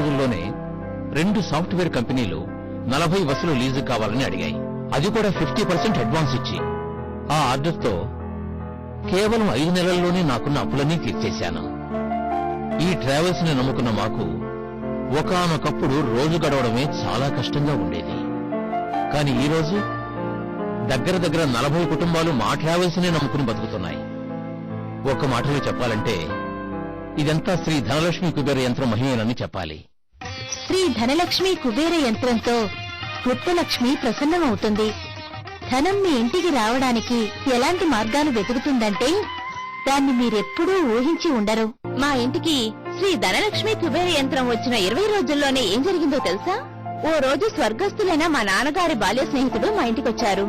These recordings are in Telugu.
రోజుల్లోనే 2 సాఫ్ట్వేర్ కంపెనీలు 40 బస్సులు లీజు కావాలని అడిగాయి. అది కూడా 50% అడ్వాన్స్ ఇచ్చి. ఆ ఆర్డర్తో కేవలం 5 నెలల్లోనే నాకున్న అప్పులన్నీ తీర్చేశాను. ఈ ట్రావెల్స్ ని నమ్ముకున్న మాకు ఒకానొకప్పుడు రోజు గడవడమే చాలా కష్టంగా ఉండేది. కానీ ఈ రోజు దగ్గర 40 కుటుంబాలు మా ట్రావెల్స్ నే నమ్ముకుని బతుకుతున్నాయి. ఒక్క మాటలో చెప్పాలంటే ఇదంతా శ్రీ ధనలక్ష్మి కుబేర యంత్రం మహిమేనని చెప్పాలి. శ్రీ ధనలక్ష్మి కుబేర యంత్రంతో గుప్తలక్ష్మి ప్రసన్నమవుతుంది. ధనం మీ ఇంటికి రావడానికి ఎలాంటి మార్గాలు వెతుకుతుందంటే దాన్ని మీరెప్పుడూ ఊహించి ఉండరు. మా ఇంటికి శ్రీ ధనలక్ష్మి కుబేర యంత్రం వచ్చిన 20 రోజుల్లోనే ఏం జరిగిందో తెలుసా? ఓ రోజు స్వర్గస్థులైన మా నాన్నగారి బాల్య స్నేహితుడు మా ఇంటికొచ్చారు.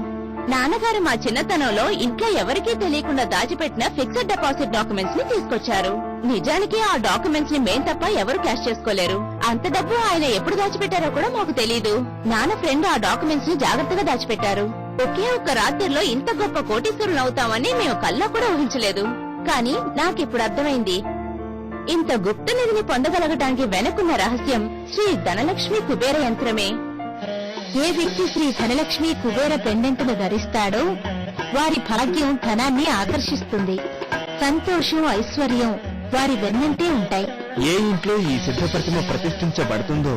నాన్నగారు మా చిన్నతనంలో ఇంట్లో ఎవరికీ తెలియకుండా దాచిపెట్టిన ఫిక్స్డ్ డిపాజిట్ డాక్యుమెంట్స్ ని తీసుకొచ్చారు. నిజానికి ఆ డాక్యుమెంట్స్ ని మేం తప్ప ఎవరు క్యాష్ చేసుకోలేరు. అంత డబ్బు ఆయన ఎప్పుడు దాచిపెట్టారో కూడా మాకు తెలీదు. నాన్న ఫ్రెండ్ ఆ డాక్యుమెంట్స్ ని జాగ్రత్తగా దాచిపెట్టారు. ఒకే ఒక్క రాత్రిలో ఇంత గొప్ప కోటీశ్వరులు అవుతామని మేము కల్లో కూడా ఊహించలేదు. కానీ నాకిప్పుడు అర్థమైంది, ఇంత గుప్త నిధిని పొందగలగటానికి వెనుకున్న రహస్యం శ్రీ ధనలక్ష్మి కుబేర యంత్రమే. ఏ వ్యక్తి శ్రీ ధనలక్ష్మి కుబేర పెండెంట్ను ధరిస్తాడో వారి భాగ్యం ధనాన్ని ఆకర్షిస్తుంది. సంతోషం, ఐశ్వర్యం వారి వెన్నంటే ఉంటాయి. ఏ ఇంట్లో ఈ సిద్ధ ప్రతిమ ప్రతిష్ఠించబడుతుందో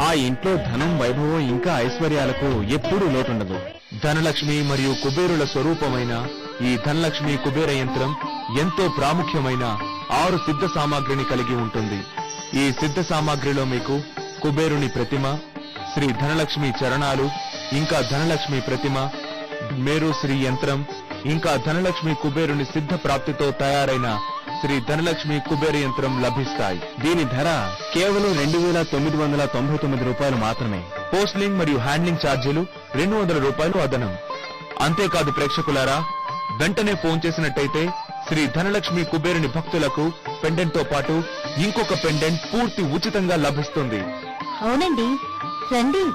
ఆ ఇంట్లో ధనం, వైభవం ఇంకా ఐశ్వర్యాలకు ఎప్పుడూ లోటుండదు. ధనలక్ష్మి మరియు కుబేరుల స్వరూపమైన ఈ ధనలక్ష్మి కుబేర యంత్రం ఎంతో ప్రాముఖ్యమైన 6 సిద్ధ సామాగ్రిని కలిగి ఉంటుంది. ఈ సిద్ధ సామాగ్రిలో మీకు కుబేరుని ప్రతిమ, శ్రీ ధనలక్ష్మి చరణాలు, ఇంకా ధనలక్ష్మి ప్రతిమ, మేరుశ్రీ యంత్రం, ఇంకా ధనలక్ష్మి కుబేరుని సిద్ధ ప్రాప్తితో తయారైన శ్రీ ధనలక్ష్మి కుబేర యంత్రం లభిస్తాయి. దీని ధర కేవలం 2,999 రూపాయలు మాత్రమే. పోస్టింగ్ మరియు హ్యాండ్లింగ్ ఛార్జీలు 200 రూపాయలు అదనం. అంతేకాదు ప్రేక్షకులారా, వెంటనే ఫోన్ చేసినట్టయితే శ్రీ ధనలక్ష్మి కుబేరుని భక్తులకు పెండెంట్ తో పాటు ఇంకొక పెండెంట్ పూర్తి ఉచితంగా లభిస్తుంది. అవునండి, రండి.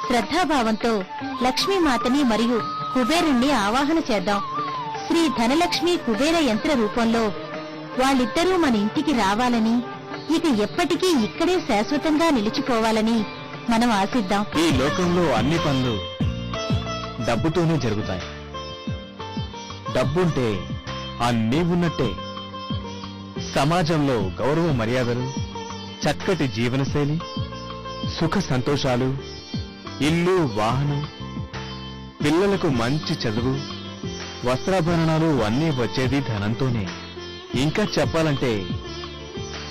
శ్రద్ధాభావంతో లక్ష్మీమాతని మరియు కుబేరుణ్ణి ఆవాహన చేద్దాం. శ్రీ ధనలక్ష్మి కుబేర యంత్ర రూపంలో వాళ్ళిద్దరూ మన ఇంటికి రావాలని, ఇక ఎప్పటికీ ఇక్కడే శాశ్వతంగా నిలిచిపోవాలని మనం ఆశిద్దాం. ఈ లోకంలో అన్ని పనులు డబ్బుతోనే జరుగుతాయి. డబ్బుంటే అన్నీ ఉన్నట్టే. సమాజంలో గౌరవ మర్యాదలు, చక్కటి జీవనశైలి, సుఖ సంతోషాలు, ఇల్లు, వాహనం, పిల్లలకు మంచి చదువు, వస్త్రాభరణాలు అన్నీ వచ్చేది ధనంతోనే. ఇంకా చెప్పాలంటే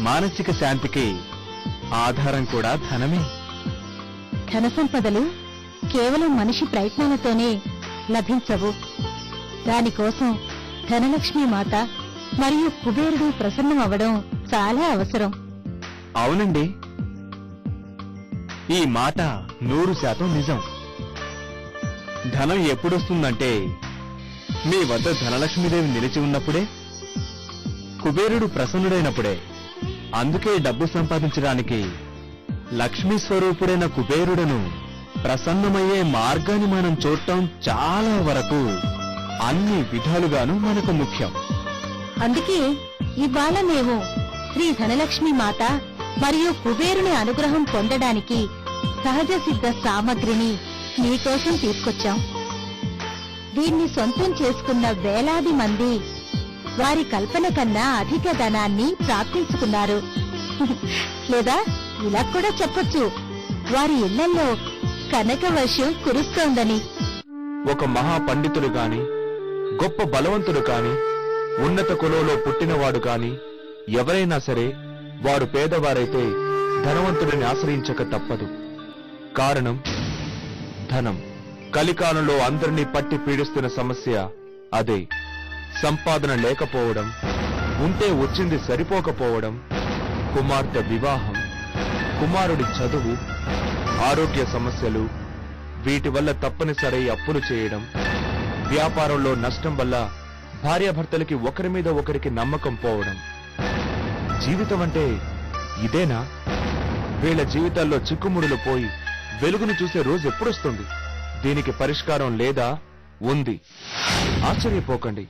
మానసిక శాంతికి ఆధారం కూడా ధనమే. ధన సంపదలు కేవలం మనిషి ప్రయత్నాలతోనే లభించవు. దానికోసం ధనలక్ష్మీ మాత మరియు కుబేరుడు ప్రసన్నమవ్వడం చాలా అవసరం. అవునండి, ఈ మాట 100% నిజం. ధనం ఎప్పుడొస్తుందంటే మీ వద్ద ధనలక్ష్మీదేవి నిలిచి ఉన్నప్పుడే, కుబేరుడు ప్రసన్నుడైనప్పుడే. అందుకే డబ్బు సంపాదించడానికి లక్ష్మీ స్వరూపుడైన కుబేరుడను ప్రసన్నమయ్యే మార్గాన్ని మనం చూడటం చాలా వరకు అన్ని విధాలుగాను మనకు ముఖ్యం. అందుకే ఇవాళ మేము శ్రీ ధనలక్ష్మీ మాత మరియు కుబేరుని అనుగ్రహం పొందడానికి సహజ సిద్ధ సామగ్రిని మీకోసం తీసుకొచ్చాం. దీన్ని సొంతం చేసుకున్న వేలాది మంది వారి కల్పన కన్నా అధిక ధనాన్ని ప్రాప్తించుకున్నారు. లేదా ఇలా కూడా చెప్పొచ్చు, వారి ఇళ్లలో కనక వర్షం కురుస్తోందని. ఒక మహా పండితుడు కాని, గొప్ప బలవంతుడు కాని, ఉన్నత కులంలో పుట్టినవాడు కాని ఎవరైనా సరే వారు పేదవారైతే ధనవంతుడిని ఆశ్రయించక తప్పదు. కారణం ధనం. కలికాలంలో అందరినీ పట్టి పీడిస్తున్న సమస్య అదే. సంపాదన లేకపోవడం, ఉంటే వచ్చింది సరిపోకపోవడం, కుమార్తె వివాహం, కుమారుడి చదువు, ఆరోగ్య సమస్యలు, వీటి వల్ల తప్పనిసరి అప్పులు చేయడం, వ్యాపారంలో నష్టం వల్ల భార్యాభర్తలకి ఒకరి మీద ఒకరికి నమ్మకం పోవడం. జీవితం అంటే ఇదేనా? వీళ్ళ జీవితాల్లో చిక్కుముడులు పోయి వెలుగును చూసే రోజు ఎప్పుడొస్తుంది? దీనికి పరిష్కారం లేదా? ఉంది. ఆశ్చర్యపోకండి,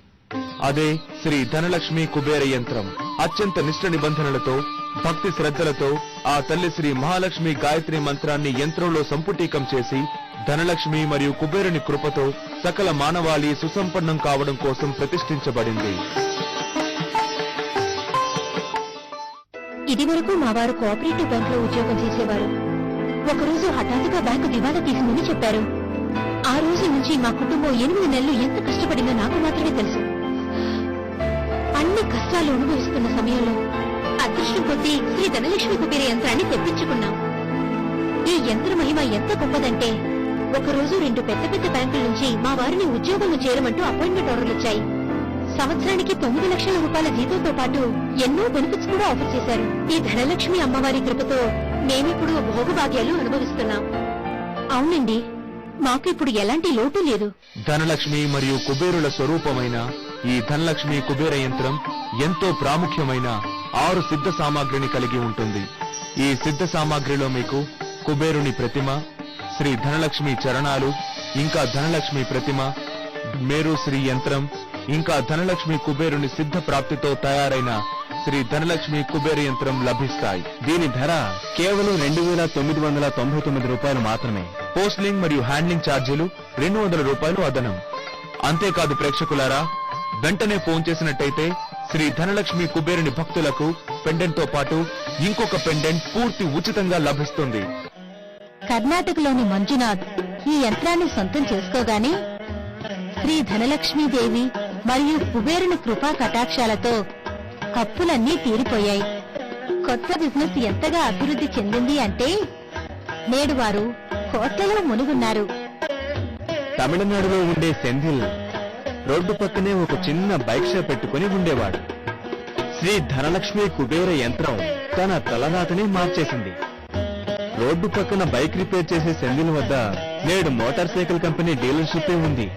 అదే శ్రీ ధనలక్ష్మి కుబేర యంత్రం. అత్యంత నిష్ట నిబంధనలతో భక్తి శ్రద్ధలతో ఆ తల్లి శ్రీ మహాలక్ష్మి గాయత్రి మంత్రాన్ని యంత్రంలో సంపుటీకం చేసి ధనలక్ష్మి మరియు కుబేరుని కృపతో సకల మానవాళి సుసంపన్నం కావడం కోసం ప్రతిష్ఠించబడింది. ఇదివరకు మా వారు కోఆపరేటివ్ బ్యాంక్ లో ఉద్యోగం చేసేవారు. ఒకరోజు హఠాత్తుగా బ్యాంకు దివాలా తీసిందని చెప్పారు. ఆ రోజు నుంచి మా కుటుంబం 8 నెలలు ఎంత కష్టపడిందో నాకు మాత్రమే తెలుసు. అన్ని కష్టాలు అనుభవిస్తున్న సమయంలో అదృష్టం కొద్దీ శ్రీ ధనలక్ష్మి కుబేర యంత్రాన్ని తెప్పించుకున్నాం. ఈ యంత్ర మహిమ ఎంత గొప్పదంటే ఒకరోజు 2 పెద్ద పెద్ద బ్యాంకుల నుంచి మా వారిని ఉద్యోగంలో చేరమంటూ అపాయింట్మెంట్ ఆర్డర్లు వచ్చాయి. సంవత్సరానికి 9 లక్షల రూపాయల జీతంతో పాటు ఎన్నో బెనిఫిట్స్ కూడా ఆఫర్ చేశారు. ఈ ధనలక్ష్మి అమ్మవారి కృపతో మేమిప్పుడు భోగభాగ్యాలు అనుభవిస్తున్నాం. అవునండి, మాకు ఇప్పుడు ఎలాంటి లోటు లేదు. ధనలక్ష్మి మరియు కుబేరుల స్వరూపమైన ఈ ధనలక్ష్మి కుబేర యంత్రం ఎంతో ప్రాముఖ్యమైన 6 సిద్ధ సామాగ్రిని కలిగి ఉంటుంది. ఈ సిద్ధ సామాగ్రిలో మీకు కుబేరుని ప్రతిమ, శ్రీ ధనలక్ష్మి చరణాలు, ఇంకా ధనలక్ష్మి ప్రతిమ, మేరుశ్రీ యంత్రం, ఇంకా ధనలక్ష్మి కుబేరుని సిద్ధ ప్రాప్తితో తయారైన శ్రీ ధనలక్ష్మి కుబేర యంత్రం లభిస్తాయి. దీని ధర కేవలం 2,999 రూపాయలు మాత్రమే. పోస్టింగ్ మరియు హ్యాండ్లింగ్ ఛార్జీలు 200 రూపాయలు అదనం. అంతేకాదు ప్రేక్షకులారా, వెంటనే ఫోన్ చేసినట్టయితే శ్రీ ధనలక్ష్మి కుబేరుని భక్తులకు పెండెంట్ తో పాటు ఇంకొక పెండెంట్ పూర్తి ఉచితంగా లభిస్తుంది. కర్ణాటకలోని మంజునాథ్ ఈ యంత్రాన్ని సొంతం చేసుకోగానే శ్రీ ధనలక్ష్మీదేవి మరియు కుబేరుని కృపా కటాక్షాలతో అప్పులన్నీ తీరిపోయాయి. కొత్త బిజినెస్ ఎంతగా అభివృద్ధి చెందింది అంటే నేడు వారు కోట్లలో మునుగున్నారు. తమిళనాడులో ఉండే సెంధిల్ రోడ్డు పక్కనే ఒక చిన్న బైక్ షాప్ పెట్టుకుని ఉండేవాడు. శ్రీ ధనలక్ష్మి కుబేర యంత్రం తన తలరాతనే మార్చేసింది. రోడ్డు పక్కన బైక్ రిపేర్ చేసే సెంధిల్ వద్ద నేడు మోటార్ సైకిల్ కంపెనీ డీలర్షిప్ ఉంది.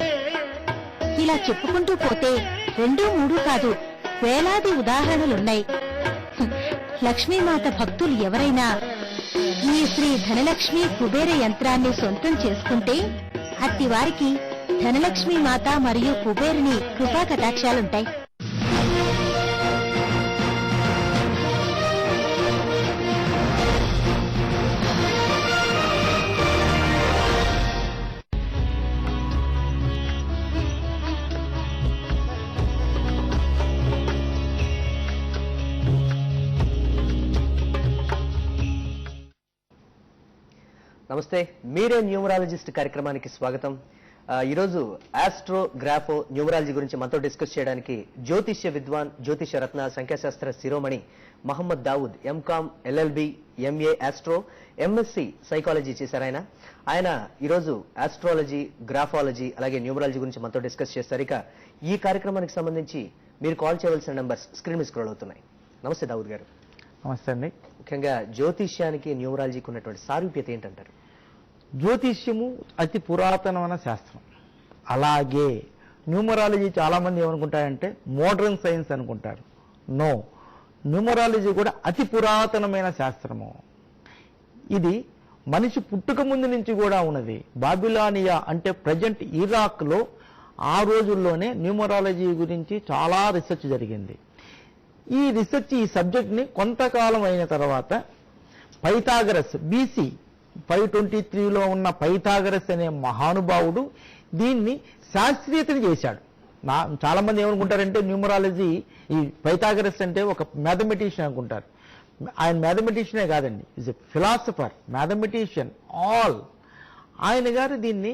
ఇలా చెప్పుకుంటూ పోతే 2, 3 కాదు, వేలాది ఉదాహరణలున్నాయి. లక్ష్మీమాత భక్తులు ఎవరైనా ఈ శ్రీ ధనలక్ష్మి కుబేర యంత్రాన్ని సొంతం చేసుకుంటే అట్టి వారికి ధనలక్ష్మీ మాత మరియు కుబేరుని కృపా కటాక్షాలుంటాయి. నమస్తే, మీరే న్యూమరాలజిస్ట్ కార్యక్రమానికి స్వాగతం. ఈరోజు ఆస్ట్రో గ్రాఫో న్యూమరాలజీ గురించి మనతో డిస్కస్ చేయడానికి జ్యోతిష్య విద్వాన్, జ్యోతిష రత్న, సంఖ్యాశాస్త్ర శిరోమణి Mohammed Dawood MCom, LLB, MA astro, MSc psychology చేశారు. ఆయన ఈరోజు ఆస్ట్రాలజీ, గ్రాఫాలజీ అలాగే న్యూమరాలజీ గురించి మనతో డిస్కస్ చేస్తారు. ఇక ఈ కార్యక్రమానికి సంబంధించి మీరు కాల్ చేయవలసిన నంబర్స్ స్క్రీన్ మీద స్క్రోల్ అవుతున్నాయి. నమస్తే దావుద్ గారు. నమస్తే అండి. ముఖ్యంగా జ్యోతిష్యానికి న్యూమరాలజీకి ఉన్నటువంటి సారూప్యత ఏంటంటారు? జ్యోతిష్యము అతి పురాతనమైన శాస్త్రం. అలాగే న్యూమరాలజీ చాలా మంది ఏమనుకుంటారంటే మోడర్న్ సైన్స్ అనుకుంటారు. నో, న్యూమరాలజీ కూడా అతి పురాతనమైన శాస్త్రము. ఇది మనిషి పుట్టుక ముందు నుంచి కూడా ఉన్నది. బాబిలానియా అంటే ప్రజెంట్ ఇరాక్ లో ఆ రోజుల్లోనే న్యూమరాలజీ గురించి చాలా రీసెర్చ్ జరిగింది. ఈ రీసెర్చ్, ఈ సబ్జెక్ట్ ని కొంతకాలం అయిన తర్వాత పైథాగరస్ BC 523లో ఉన్న పైథాగరస్ అనే మహానుభావుడు దీన్ని శాస్త్రీయతని చేశాడు. చాలా మంది ఏమనుకుంటారంటే న్యూమరాలజీ, ఈ పైథాగరస్ అంటే ఒక మ్యాథమెటిషియన్ అనుకుంటారు. ఆయన మ్యాథమెటిషియనే కాదండి, is a philosopher, mathematician all. ఆయన గారు దీన్ని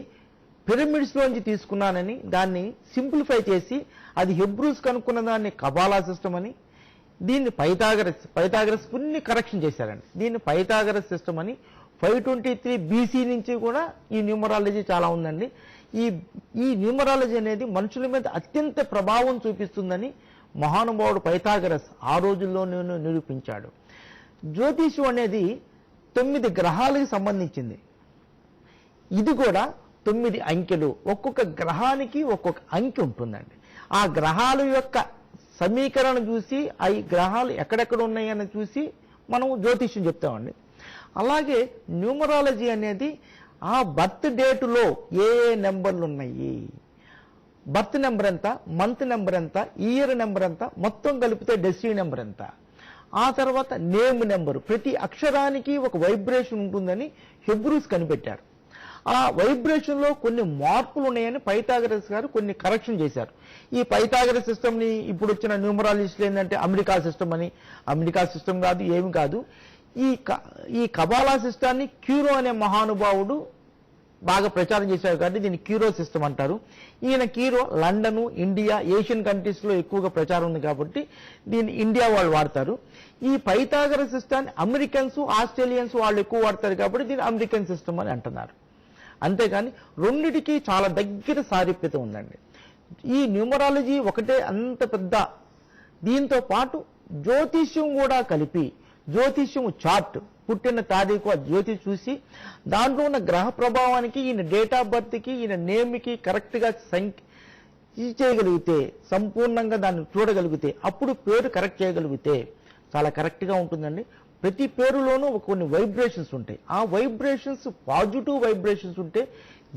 పిరమిడ్స్ లోంచి తీసుకున్నానని దాన్ని సింప్లిఫై చేసి అది హెబ్రూస్ కనుక్కున్న దాన్ని కబాలా సిస్టమ్ అని, దీన్ని పైథాగరస్ కొన్ని కరెక్షన్ చేశారండి. దీన్ని పైథాగరస్ సిస్టమ్ అని 523 BC నుంచి కూడా ఈ న్యూమరాలజీ చాలా ఉందండి. ఈ న్యూమరాలజీ అనేది మనుషుల మీద అత్యంత ప్రభావం చూపిస్తుందని మహానుభావుడు పైథాగరస్ ఆ రోజుల్లో నిరూపించాడు. జ్యోతిషం అనేది 9 గ్రహాలకు సంబంధించింది. ఇది కూడా 9 అంకెలు, ఒక్కొక్క గ్రహానికి ఒక్కొక్క అంకె ఉంటుందండి. ఆ గ్రహాల యొక్క సమీకరణ చూసి ఆ గ్రహాలు ఎక్కడెక్కడ ఉన్నాయని చూసి మనం జ్యోతిష్యం చెప్తామండి. అలాగే న్యూమరాలజీ అనేది ఆ బర్త్ డేటులో ఏ నెంబర్లు ఉన్నాయి, బర్త్ నెంబర్ ఎంత, మంత్ నెంబర్ ఎంత, ఇయర్ నెంబర్ ఎంత, మొత్తం కలిపితే డెస్టినీ నెంబర్ ఎంత, ఆ తర్వాత నేమ్ నెంబర్, ప్రతి అక్షరానికి ఒక వైబ్రేషన్ ఉంటుందని హెబ్రూస్ కనిపెట్టారు. ఆ వైబ్రేషన్ లో కొన్ని మార్పులు ఉన్నాయని పైథాగరస్ గారు కొన్ని కరెక్షన్ చేశారు. ఈ పైథాగరస్ సిస్టమ్ ని ఇప్పుడు వచ్చిన న్యూమరాలజిస్టులు ఏంటంటే అమెరికా సిస్టమ్ అని, అమెరికా సిస్టమ్ కాదు, ఏమి కాదు. ఈ కబాలా సిస్టాన్ని క్యూరో అనే మహానుభావుడు బాగా ప్రచారం చేశారు కాబట్టి దీన్ని క్యూరో సిస్టమ్ అంటారు. ఈయన క్యూరో లండన్, ఇండియా, ఏషియన్ కంట్రీస్ లో ఎక్కువగా ప్రచారం ఉంది కాబట్టి దీన్ని ఇండియా వాళ్ళు వాడతారు. ఈ పైథాగరస్ సిస్టాన్ని అమెరికన్స్, ఆస్ట్రేలియన్స్ వాళ్ళు ఎక్కువ వాడతారు కాబట్టి దీన్ని అమెరికన్ సిస్టమ్ అని అంటున్నారు. అంతేగాని రెండిటికి చాలా దగ్గర సారూప్యత ఉందండి. ఈ న్యూమరాలజీ ఒకటే అంత పెద్ద, దీంతో పాటు జ్యోతిష్యం కూడా కలిపి, జ్యోతిష్యం చార్ట్, పుట్టిన తారీఖు ఆ జ్యోతి చూసి దాంట్లో ఉన్న గ్రహ ప్రభావానికి, ఈయన డేట్ ఆఫ్ బర్త్కి, ఈయన నేమ్కి కరెక్ట్గా చేయగలిగితే, సంపూర్ణంగా దాన్ని చూడగలిగితే, అప్పుడు పేరు కరెక్ట్ చేయగలిగితే చాలా కరెక్ట్గా ఉంటుందండి. ప్రతి పేరులోనూ కొన్ని వైబ్రేషన్స్ ఉంటాయి. ఆ వైబ్రేషన్స్ పాజిటివ్ వైబ్రేషన్స్ ఉంటే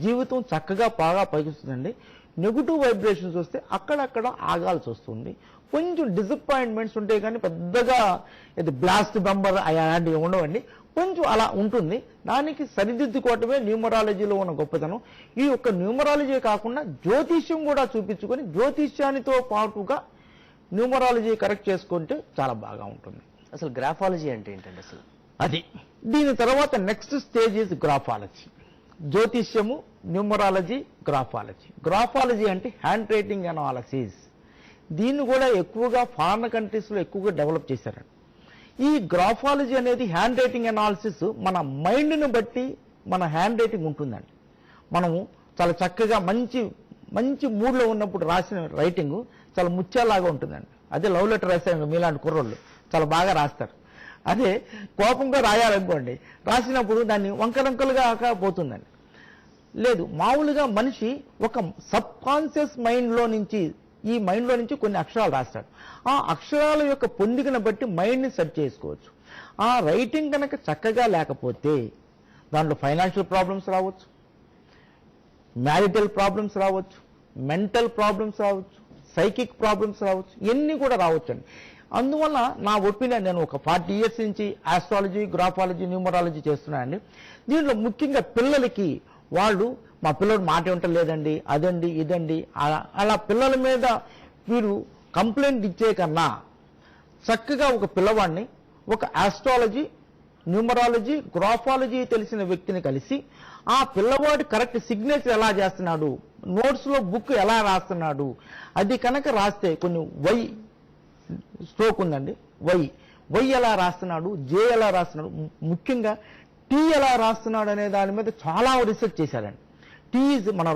జీవితం చక్కగా బాగా పైకొస్తుందండి. నెగిటివ్ వైబ్రేషన్స్ వస్తే అక్కడక్కడ ఆగాల్సి వస్తుంది. కొంచెం డిసప్పాయింట్మెంట్స్ ఉంటాయి కానీ పెద్దగా ఇది బ్లాస్ట్ బంబర్ అలాంటివి ఉండవండి. కొంచెం అలా ఉంటుంది. దానికి సరిదిద్దుకోవటమే న్యూమరాలజీలో ఉన్న గొప్పతనం. ఈ యొక్క న్యూమరాలజీ కాకుండా జ్యోతిష్యం కూడా చూపించుకొని జ్యోతిష్యానితో పాటుగా న్యూమరాలజీ కరెక్ట్ చేసుకుంటే చాలా బాగా ఉంటుంది. అసలు గ్రాఫాలజీ అంటే ఏంటండి అసలు? అది దీని తర్వాత నెక్స్ట్ స్టేజ్ ఇస్ గ్రాఫాలజీ. జ్యోతిష్యము, న్యూమరాలజీ, గ్రాఫాలజీ. గ్రాఫాలజీ అంటే హ్యాండ్ రైటింగ్ అనాలసిస్. దీన్ని కూడా ఎక్కువగా ఫారిన్ కంట్రీస్ లో ఎక్కువగా డెవలప్ చేశారండి. ఈ గ్రాఫాలజీ అనేది హ్యాండ్ రైటింగ్ అనాలిసిస్ మన మైండ్ని బట్టి మన హ్యాండ్ రైటింగ్ ఉంటుందండి. మనము చాలా చక్కగా మంచి మంచి మూడ్లో ఉన్నప్పుడు రాసిన రైటింగ్ చాలా ముత్యాలాగా ఉంటుందండి. అదే లవ్ లెటర్ రాశారు మీలాంటి కుర్రోళ్ళు చాలా బాగా రాస్తారు. అదే కోపంగా రాయాలనుకోండి, రాసినప్పుడు దాన్ని వంకరంకలుగా పోతుందండి. లేదు, మామూలుగా మనిషి ఒక సబ్ కాన్షియస్ మైండ్లో నుంచి, ఈ మైండ్లో నుంచి కొన్ని అక్షరాలు రాస్తాడు. ఆ అక్షరాల యొక్క పొందికను బట్టి మైండ్ని సెట్ చేసుకోవచ్చు. ఆ రైటింగ్ కనుక చక్కగా లేకపోతే దాంట్లో ఫైనాన్షియల్ ప్రాబ్లమ్స్ రావచ్చు, మ్యారిటల్ ప్రాబ్లమ్స్ రావచ్చు, మెంటల్ ప్రాబ్లమ్స్ రావచ్చు, సైకిక్ ప్రాబ్లమ్స్ రావచ్చు, ఇవన్నీ కూడా రావచ్చండి. అందువల్ల నా ఒపీనియన్, నేను ఒక 40 years నుంచి ఆస్ట్రాలజీ, గ్రాఫాలజీ, న్యూమరాలజీ చేస్తున్నానండి. దీంట్లో ముఖ్యంగా పిల్లలకి, వాళ్ళు మా పిల్లడు మాట ఉండలేదండి, అదండి ఇదండి అలా పిల్లల మీద మీరు కంప్లైంట్ ఇచ్చే కన్నా చక్కగా ఒక పిల్లవాడిని ఒక ఆస్ట్రాలజీ, న్యూమరాలజీ, గ్రాఫాలజీ తెలిసిన వ్యక్తిని కలిసి ఆ పిల్లవాడు కరెక్ట్ సిగ్నేచర్ ఎలా చేస్తున్నాడు, నోట్స్లో బుక్ ఎలా రాస్తున్నాడు, అది కనుక రాస్తే కొన్ని వై స్ట్రోక్ ఉందండి, వై ఎలా రాస్తున్నాడు, జే ఎలా రాస్తున్నాడు, ముఖ్యంగా టీ ఎలా రాస్తున్నాడు అనే దాని మీద చాలా రీసెర్చ్ చేశారండి. టీ ఈజ్ మన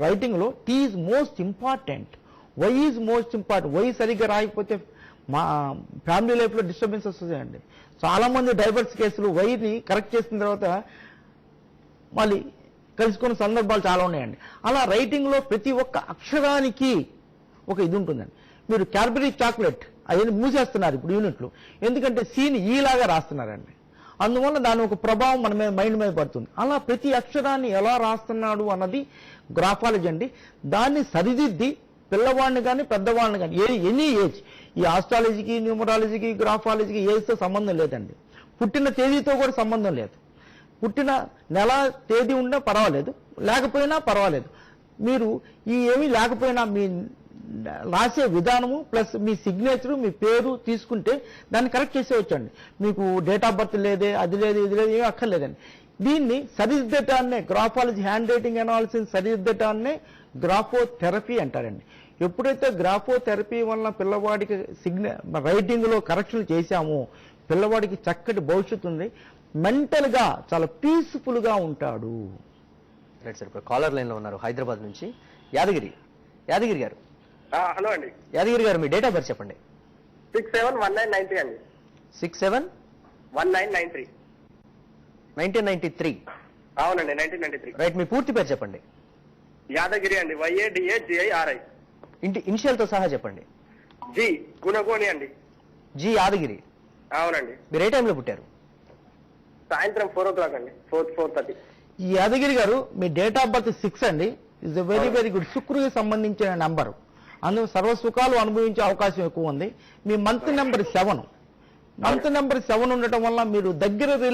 రైటింగ్లో T is most important, Y is most important. Y సరిగ్గా రాయకపోతే మా ఫ్యామిలీ లైఫ్లో డిస్టర్బెన్స్ వస్తుందండి. చాలామంది డైవర్స్ కేసులు వైని కరెక్ట్ చేసిన తర్వాత మళ్ళీ కలుసుకున్న సందర్భాలు చాలా ఉన్నాయండి. అలా రైటింగ్లో ప్రతి ఒక్క అక్షరానికి ఒక ఇది ఉంటుందండి. మీరు క్యాడ్బరీ చాక్లెట్ అవన్నీ మూసేస్తున్నారు ఇప్పుడు యూనిట్లు, ఎందుకంటే సీని ఈలాగా రాస్తున్నారండి. అందువల్ల దాని ఒక ప్రభావం మన మీద మైండ్ మీద పడుతుంది. అలా ప్రతి అక్షరాన్ని ఎలా రాస్తున్నాడు అన్నది గ్రాఫాలజీ అండి. దాన్ని సరిదిద్ది పిల్లవాడిని కానీ పెద్దవాడిని కానీ ఎనీ ఏజ్, ఈ ఆస్ట్రాలజీకి, న్యూమరాలజీకి, గ్రాఫాలజీకి ఏజ్తో సంబంధం లేదండి. పుట్టిన తేదీతో కూడా సంబంధం లేదు. పుట్టిన నెల తేదీ ఉన్నా పర్వాలేదు, లేకపోయినా పర్వాలేదు. మీరు ఈ ఏమీ లేకపోయినా మీ రాసే విధానము ప్లస్ మీ సిగ్నేచరు, మీ పేరు తీసుకుంటే దాన్ని కరెక్ట్ చేసేవచ్చండి. మీకు డేట్ ఆఫ్ బర్త్ లేదే, అది లేదు, ఇది లేదు, ఏమీ అక్కర్లేదండి. దీన్ని సరిదిద్దటాన్నే గ్రాఫాలజీ, హ్యాండ్ రైటింగ్ అనాలిసిస్ సరిదిద్దటాన్నే గ్రాఫోథెరపీ అంటారండి. ఎప్పుడైతే గ్రాఫోథెరపీ వల్ల పిల్లవాడికి రైటింగ్లో కరెక్షన్లు చేశామో పిల్లవాడికి చక్కటి భవిష్యత్తు ఉంది, మెంటల్గా చాలా పీస్ఫుల్గా ఉంటాడు. రైట్ సార్, ఇప్పుడు కాలర్ లైన్లో ఉన్నారు హైదరాబాద్ నుంచి యాదగిరి గారు. హలో అండి. యాదగిరి గారు, మీ డేట్ ఆఫ్ బర్త్ చెప్పండి. 671993 అండి. 671993. 1993. అవునండి, 1993. రైట్, మీ పూర్తి పేరు చెప్పండి. యాదగిరి అండి, YADAGIRI. ఇనిషియల్తో సహా చెప్పండి. జి గుణగోని అండి. జి యాదగిరి. అవునండి. మీరు ఏ టైంలో పుట్టారు? సాయంత్రం 4 o'clock అండి, 4:30. ఈ యాదగిరి గారు, మీ డేట్ ఆఫ్ బర్త్ 6 అండి. Is a very very good. శుక్రుడికి సంబంధించిన నెంబరు, అందులో సర్వసుఖాలు అనుభవించే అవకాశం ఎక్కువ ఉంది. మీ మంత్ నెంబర్ 7, మంత్ నెంబర్ 7 ఉండటం వల్ల మీరు దగ్గర